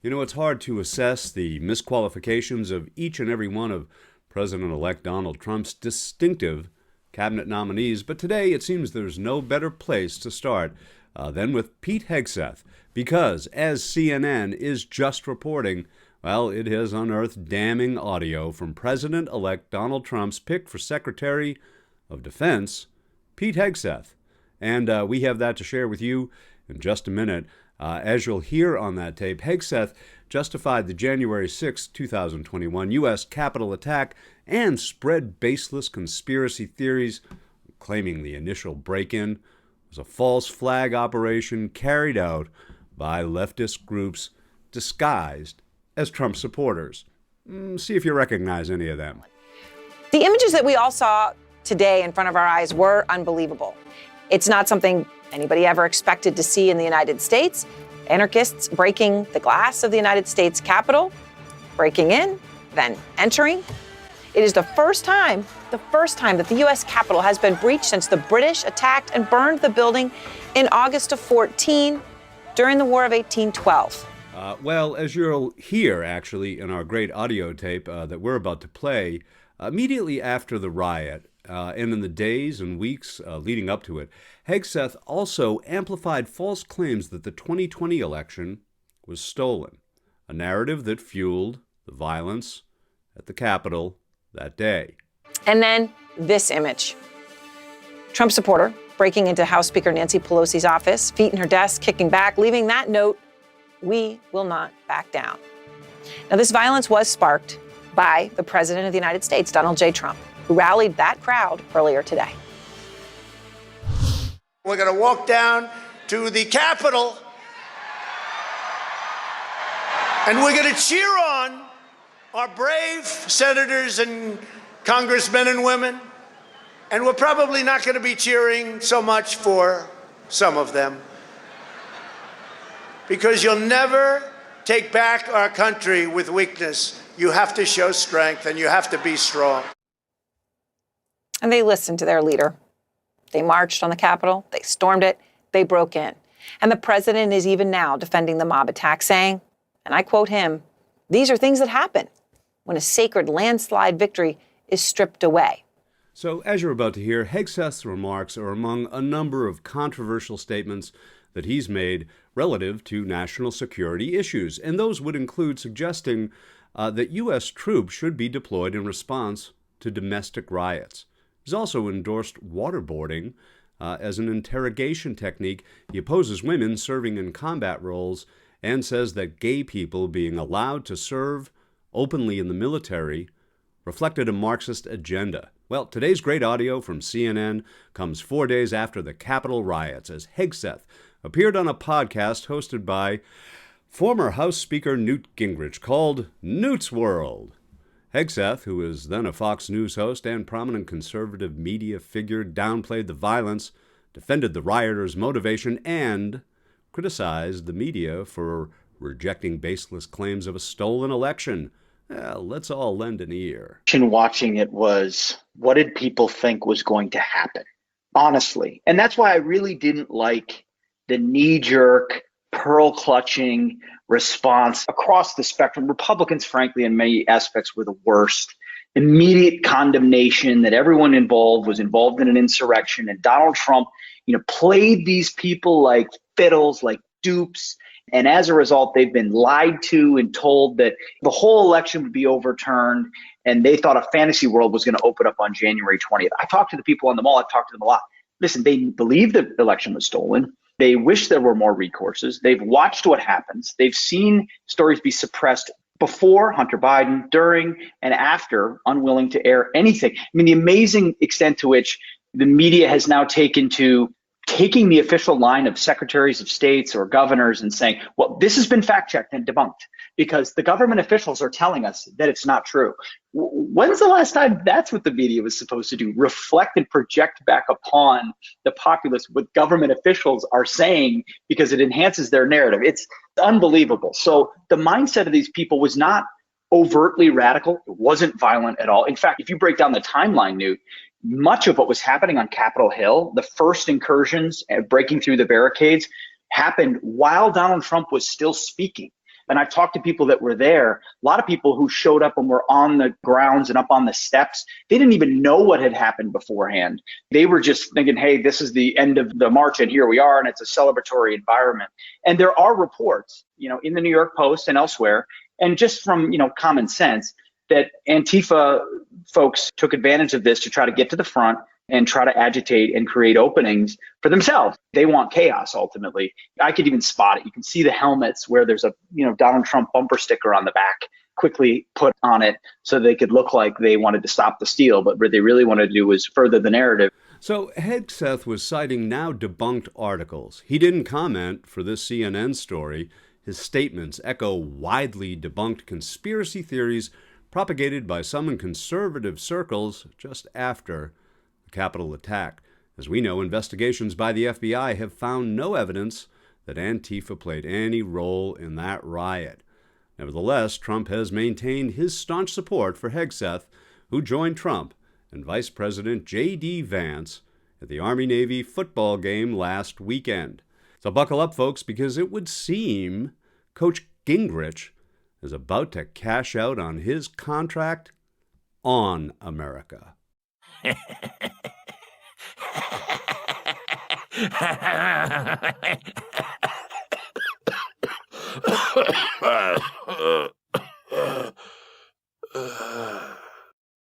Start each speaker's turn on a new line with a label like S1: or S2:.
S1: You know, it's hard to assess the misqualifications of each and every one of President-elect Donald Trump's distinctive cabinet nominees, but today it seems there's no better place to start than with Pete Hegseth, because as CNN is just reporting, well, it has unearthed damning audio from President-elect Donald Trump's pick for Secretary of Defense, Pete Hegseth. And we have that to share with you in just a minute. As you'll hear on that tape, Hegseth justified the January 6, 2021 U.S. Capitol attack and spread baseless conspiracy theories, claiming the initial break-in was a false flag operation carried out by leftist groups disguised as Trump supporters. See if you recognize any of them.
S2: The images that we all saw today in front of our eyes were unbelievable. It's not something anybody ever expected to see in the United States. Anarchists breaking the glass of the United States Capitol, breaking in, then entering. It is the first time that the U.S. Capitol has been breached since the British attacked and burned the building in August of 14 during the War of 1812.
S1: Well, as you'll hear, actually, in our great audio tape that we're about to play, immediately after the riot, and in the days and weeks leading up to it, Hegseth also amplified false claims that the 2020 election was stolen, a narrative that fueled the violence at the Capitol that day.
S2: And then this image. Trump supporter breaking into House Speaker Nancy Pelosi's office, feet in her desk, kicking back, leaving that note, "We will not back down." Now, this violence was sparked by the President of the United States, Donald J. Trump, who rallied that crowd earlier today.
S3: We're going to walk down to the Capitol, and we're going to cheer on our brave senators and congressmen and women. And we're probably not going to be cheering so much for some of them, because you'll never take back our country with weakness. You have to show strength, and you have to be strong.
S2: And they listened to their leader. They marched on the Capitol, they stormed it, they broke in. And the president is even now defending the mob attack, saying, and I quote him, "These are things that happen when a sacred landslide victory is stripped away."
S1: So, as you're about to hear, Hegseth's remarks are among a number of controversial statements that he's made relative to national security issues, and those would include suggesting that U.S. troops should be deployed in response to domestic riots. He's also endorsed waterboarding as an interrogation technique. He opposes women serving in combat roles and says that gay people being allowed to serve openly in the military reflected a Marxist agenda. Well, today's great audio from CNN comes 4 days after the Capitol riots, as Hegseth appeared on a podcast hosted by former House Speaker Newt Gingrich called Newt's World. Hegseth, who was then a Fox News host and prominent conservative media figure, downplayed the violence, defended the rioters' motivation, and criticized the media for rejecting baseless claims of a stolen election. Let's all lend an ear.
S4: Watching it was, what did people think was going to happen? Honestly. And that's why I really didn't like the knee-jerk, pearl-clutching response across the spectrum. Republicans, frankly, in many aspects were the worst. Immediate condemnation that everyone involved was involved in an insurrection. And Donald Trump, played these people like fiddles, like dupes. And as a result, they've been lied to and told that the whole election would be overturned. And they thought a fantasy world was going to open up on January 20th. I talked to the people on the mall. I've talked to them a lot. Listen, they believe the election was stolen. They wish there were more recourses. They've watched what happens. They've seen stories be suppressed before Hunter Biden, during and after, unwilling to air anything. I mean, the amazing extent to which the media has now taken to taking the official line of secretaries of states or governors and saying, well, this has been fact-checked and debunked because the government officials are telling us that it's not true. When's the last time that's what the media was supposed to do? Reflect and project back upon the populace what government officials are saying because it enhances their narrative. It's unbelievable. So the mindset of these people was not overtly radical. It wasn't violent at all. In fact, if you break down the timeline, Newt, much of what was happening on Capitol Hill, the first incursions and breaking through the barricades, happened while Donald Trump was still speaking. And I've talked to people that were there, a lot of people who showed up and were on the grounds and up on the steps. They didn't even know what had happened beforehand. They were just thinking, hey, this is the end of the march and here we are, and it's a celebratory environment. And there are reports, in the New York Post and elsewhere, and just from, common sense, that Antifa folks took advantage of this to try to get to the front and try to agitate and create openings for themselves. They want chaos, ultimately. I could even spot it. You can see the helmets where there's a Donald Trump bumper sticker on the back, quickly put on it so they could look like they wanted to stop the steal, but what they really wanted to do was further the narrative.
S1: So Hegseth was citing now debunked articles. He didn't comment for this CNN story. His statements echo widely debunked conspiracy theories propagated by some in conservative circles just after the Capitol attack. As we know, investigations by the FBI have found no evidence that Antifa played any role in that riot. Nevertheless, Trump has maintained his staunch support for Hegseth, who joined Trump and Vice President J.D. Vance at the Army-Navy football game last weekend. So buckle up, folks, because it would seem Coach Gingrich is about to cash out on his contract on America.